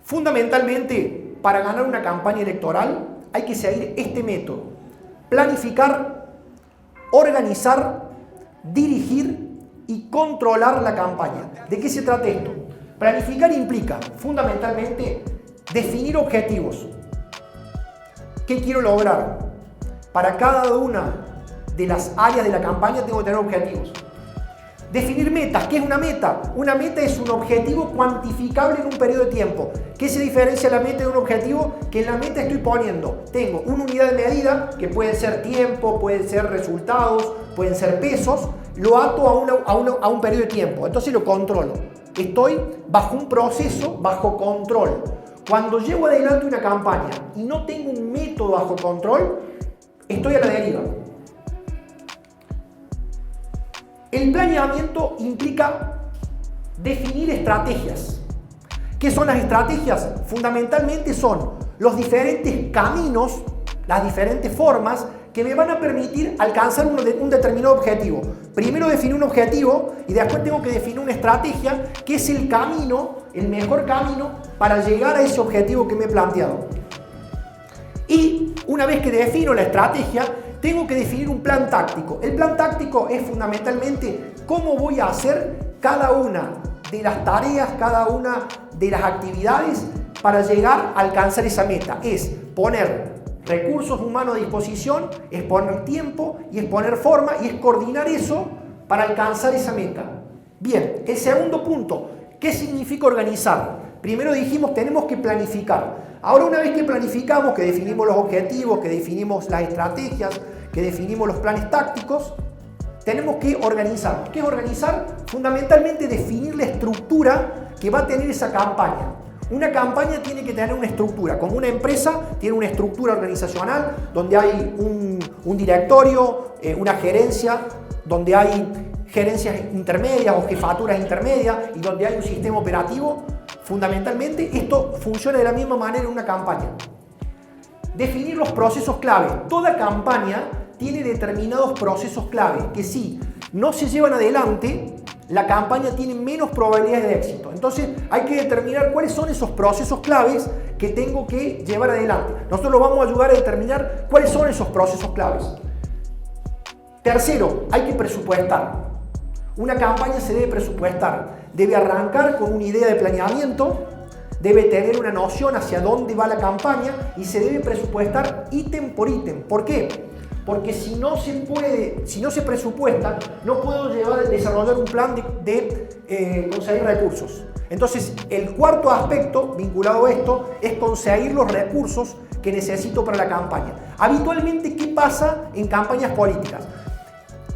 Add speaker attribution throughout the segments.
Speaker 1: Fundamentalmente, para ganar una campaña electoral hay que seguir este método: planificar, organizar, dirigir y controlar la campaña. ¿De qué se trata esto? Planificar implica, fundamentalmente, definir objetivos. ¿Qué quiero lograr? Para cada una de las áreas de la campaña tengo que tener objetivos. Definir metas. ¿Qué es una meta? Una meta es un objetivo cuantificable en un periodo de tiempo. ¿Qué se diferencia la meta de un objetivo? Que en la meta estoy poniendo, tengo una unidad de medida, que pueden ser tiempo, pueden ser resultados, pueden ser pesos, lo ato a un periodo de tiempo, entonces lo controlo. Estoy bajo un proceso, bajo control. Cuando llevo adelante una campaña y no tengo un método bajo control, estoy a la deriva. El planeamiento implica definir estrategias. ¿Qué son las estrategias? Fundamentalmente son los diferentes caminos, las diferentes formas que me van a permitir alcanzar un determinado objetivo. Primero definir un objetivo y después tengo que definir una estrategia que es el camino, el mejor camino para llegar a ese objetivo que me he planteado. Y una vez que defino la estrategia, tengo que definir un plan táctico. El plan táctico es fundamentalmente cómo voy a hacer cada una de las tareas, cada una de las actividades para llegar a alcanzar esa meta. Es poner recursos humanos a disposición, es poner tiempo y es poner forma y es coordinar eso para alcanzar esa meta. Bien, el segundo punto, ¿qué significa organizar? Primero dijimos, tenemos que planificar. Ahora, una vez que planificamos, que definimos los objetivos, que definimos las estrategias, que definimos los planes tácticos, tenemos que organizar. ¿Qué es organizar? Fundamentalmente definir la estructura que va a tener esa campaña. Una campaña tiene que tener una estructura. Como una empresa tiene una estructura organizacional donde hay un directorio, una gerencia, donde hay gerencias intermedias o jefaturas intermedias y donde hay un sistema operativo. Fundamentalmente esto funciona de la misma manera en una campaña. Definir los procesos clave. Toda campaña tiene determinados procesos clave que si no se llevan adelante, la campaña tiene menos probabilidades de éxito. Entonces hay que determinar cuáles son esos procesos claves que tengo que llevar adelante. Nosotros los vamos a ayudar a determinar cuáles son esos procesos claves. Tercero, hay que presupuestar. Una campaña se debe presupuestar. Debe arrancar con una idea de planeamiento, debe tener una noción hacia dónde va la campaña y se debe presupuestar ítem por ítem. ¿Por qué? Porque si no se presupuesta, no puedo desarrollar un plan de conseguir recursos. Entonces, el cuarto aspecto vinculado a esto es conseguir los recursos que necesito para la campaña. Habitualmente, ¿qué pasa en campañas políticas?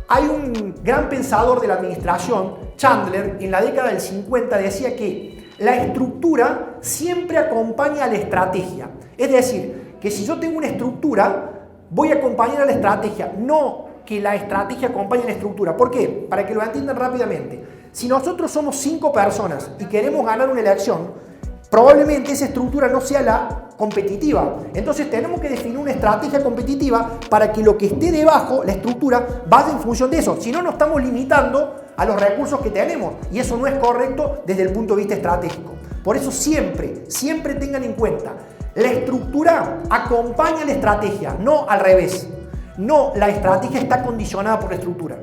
Speaker 1: Hay un gran pensador de la administración, Chandler, en la década del 50 decía que la estructura siempre acompaña a la estrategia. Es decir, que si yo tengo una estructura, voy a acompañar a la estrategia, no que la estrategia acompañe a la estructura. ¿Por qué? Para que lo entiendan rápidamente. Si nosotros somos 5 personas y queremos ganar una elección, probablemente esa estructura no sea la competitiva. Entonces tenemos que definir una estrategia competitiva para que lo que esté debajo, la estructura, vaya en función de eso. Si no, nos estamos limitando a los recursos que tenemos y eso no es correcto desde el punto de vista estratégico. Por eso siempre tengan en cuenta, la estructura acompaña a la estrategia, no al revés. No, la estrategia está condicionada por la estructura.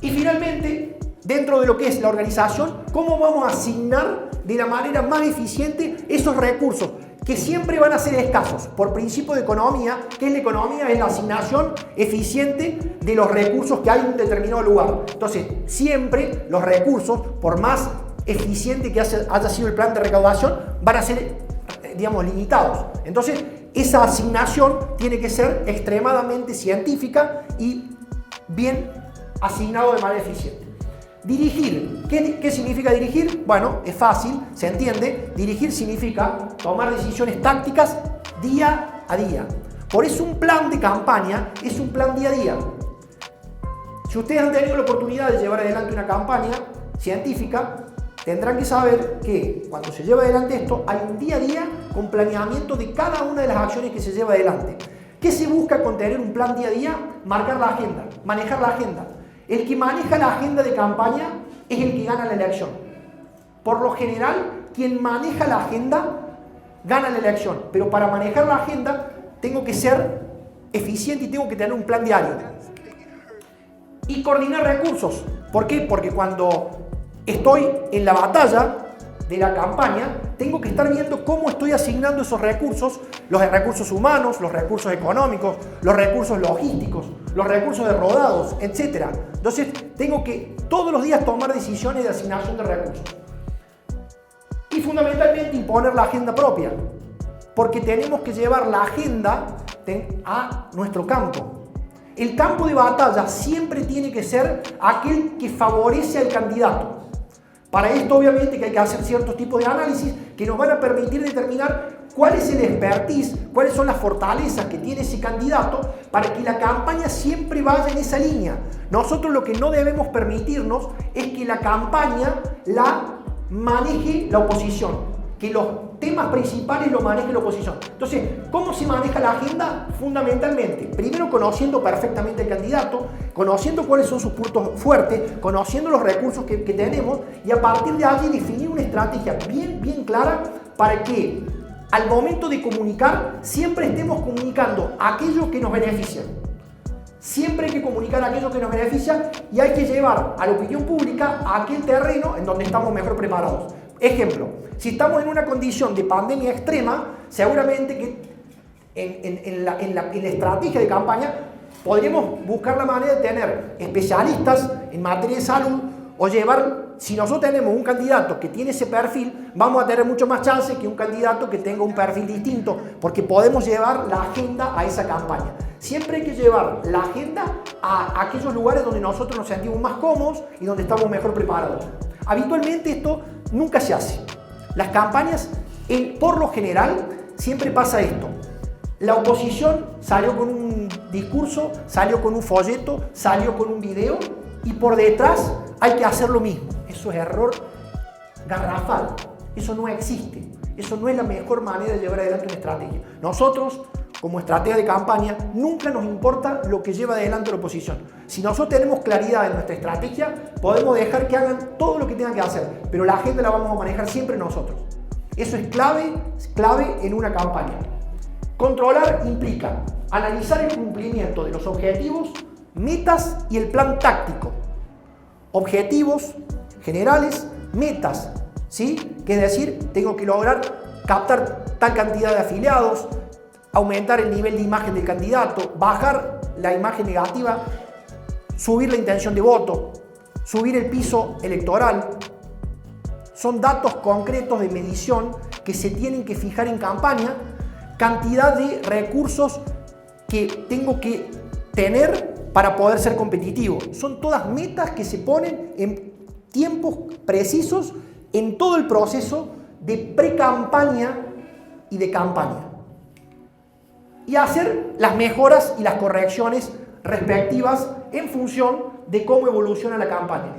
Speaker 1: Y finalmente, dentro de lo que es la organización, ¿cómo vamos a asignar de la manera más eficiente esos recursos que siempre van a ser escasos? Por principio de economía, ¿qué es la economía? Es la asignación eficiente de los recursos que hay en un determinado lugar. Entonces, siempre los recursos, por más eficiente que haya sido el plan de recaudación, van a ser, limitados. Entonces, esa asignación tiene que ser extremadamente científica y bien asignado de manera eficiente. Dirigir. ¿Qué significa dirigir? Bueno, es fácil, se entiende. Dirigir significa tomar decisiones tácticas día a día. Por eso un plan de campaña es un plan día a día. Si ustedes han tenido la oportunidad de llevar adelante una campaña científica, tendrán que saber que cuando se lleva adelante esto, hay un día a día con planeamiento de cada una de las acciones que se lleva adelante. ¿Qué se busca con tener un plan día a día? Marcar la agenda, manejar la agenda. El que maneja la agenda de campaña es el que gana la elección. Por lo general, quien maneja la agenda gana la elección. Pero para manejar la agenda tengo que ser eficiente y tengo que tener un plan diario. Y coordinar recursos. ¿Por qué? Porque cuando estoy en la batalla de la campaña, tengo que estar viendo cómo estoy asignando esos recursos, los recursos humanos, los recursos económicos, los recursos logísticos, los recursos de rodados, etc. Entonces, tengo que todos los días tomar decisiones de asignación de recursos. Y fundamentalmente imponer la agenda propia, porque tenemos que llevar la agenda a nuestro campo. El campo de batalla siempre tiene que ser aquel que favorece al candidato. Para esto, obviamente, que hay que hacer ciertos tipos de análisis que nos van a permitir determinar cuál es el expertise, cuáles son las fortalezas que tiene ese candidato para que la campaña siempre vaya en esa línea. Nosotros lo que no debemos permitirnos es que la campaña la maneje la oposición, que los temas principales los maneje la oposición. Entonces, ¿cómo se maneja la agenda? Fundamentalmente, primero conociendo perfectamente al candidato, conociendo cuáles son sus puntos fuertes, conociendo los recursos que tenemos y a partir de allí definir una estrategia bien clara para que al momento de comunicar siempre estemos comunicando aquello que nos beneficia. Siempre hay que comunicar aquello que nos beneficia y hay que llevar a la opinión pública a aquel terreno en donde estamos mejor preparados. Ejemplo, si estamos en una condición de pandemia extrema, seguramente que en la estrategia de campaña podríamos buscar la manera de tener especialistas en materia de salud o llevar, si nosotros tenemos un candidato que tiene ese perfil, vamos a tener mucho más chance que un candidato que tenga un perfil distinto, porque podemos llevar la agenda a esa campaña. Siempre hay que llevar la agenda a aquellos lugares donde nosotros nos sentimos más cómodos y donde estamos mejor preparados. Habitualmente esto nunca se hace. Las campañas, por lo general, siempre pasa esto. La oposición salió con un discurso, salió con un folleto, salió con un video y por detrás hay que hacer lo mismo. Eso es error garrafal. Eso no existe. Eso no es la mejor manera de llevar adelante una estrategia. Nosotros, como estratega de campaña, nunca nos importa lo que lleva adelante la oposición. Si nosotros tenemos claridad en nuestra estrategia, podemos dejar que hagan todo lo que tengan que hacer, pero la agenda la vamos a manejar siempre nosotros. Eso es clave en una campaña. Controlar implica analizar el cumplimiento de los objetivos, metas y el plan táctico. Objetivos generales, metas, ¿sí? Que es decir, tengo que lograr captar tal cantidad de afiliados, aumentar el nivel de imagen del candidato, bajar la imagen negativa, subir la intención de voto, subir el piso electoral. Son datos concretos de medición que se tienen que fijar en campaña, cantidad de recursos que tengo que tener para poder ser competitivo. Son todas metas que se ponen en tiempos precisos en todo el proceso de pre-campaña y de campaña. Y hacer las mejoras y las correcciones respectivas en función de cómo evoluciona la campaña.